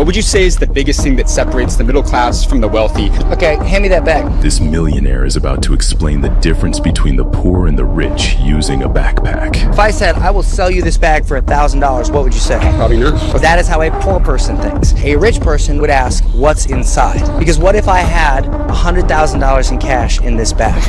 What would you say is the biggest thing that separates the middle class from the wealthy? Okay, hand me that bag. This millionaire is about to explain the difference between the poor and the rich using a backpack. If I said, I will sell you this bag for $1,000, what would you say? Probably not. That is how a poor person thinks. A rich person would ask, what's inside? Because what if I had $100,000 in cash in this bag?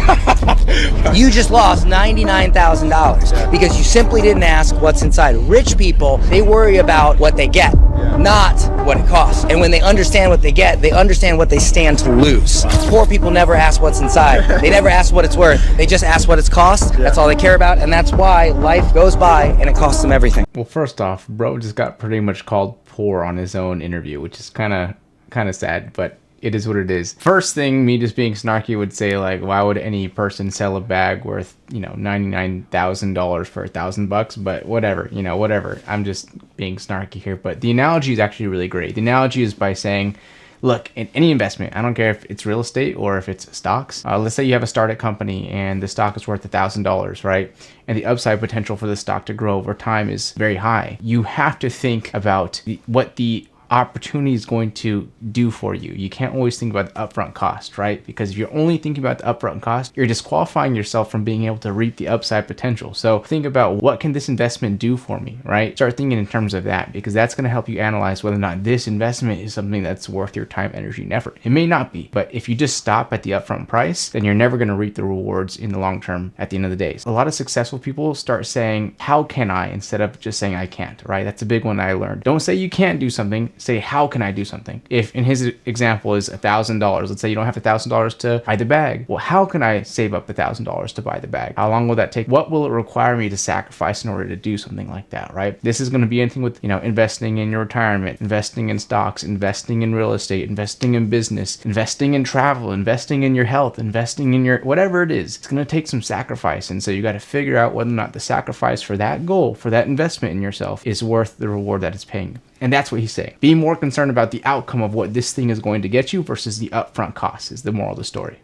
You just lost $99,000 because you simply didn't ask what's inside. Rich people, they worry about what they get, not what it costs. And when they understand what they get, they understand what they stand to lose. Poor people never ask what's inside. They never ask what it's worth. They just ask what it's cost. That's all they care about. And that's why life goes by and it costs them everything. Well, first off, bro just got pretty much called poor on his own interview, which is kind of sad, but it is what it is. First thing, me just being snarky would say, like, why would any person sell a bag worth, $99,000 for $1,000? But whatever. I'm just being snarky here. But the analogy is actually really great. The analogy is by saying, look, in any investment, I don't care if it's real estate or if it's stocks. Let's say you have a startup company and the stock is worth $1,000, right? And the upside potential for the stock to grow over time is very high. You have to think about what the opportunity is going to do for you. You can't always think about the upfront cost, right? Because if you're only thinking about the upfront cost, you're disqualifying yourself from being able to reap the upside potential. So think about, what can this investment do for me, right? Start thinking in terms of that, because that's going to help you analyze whether or not this investment is something that's worth your time, energy, and effort. It may not be, but if you just stop at the upfront price, then you're never going to reap the rewards in the long term at the end of the day. So a lot of successful people start saying, how can I, instead of just saying I can't, right? That's a big one that I learned. Don't say you can't do something, say, how can I do something? If in his example is $1,000, let's say you don't have $1,000 to buy the bag. Well, how can I save up $1,000 to buy the bag? How long will that take? What will it require me to sacrifice in order to do something like that, right? This is going to be anything with, investing in your retirement, investing in stocks, investing in real estate, investing in business, investing in travel, investing in your health, investing in your, whatever it is. It's going to take some sacrifice. And so you got to figure out whether or not the sacrifice for that goal, for that investment in yourself, is worth the reward that it's paying. And that's what he's saying. Be more concerned about the outcome of what this thing is going to get you versus the upfront cost, is the moral of the story.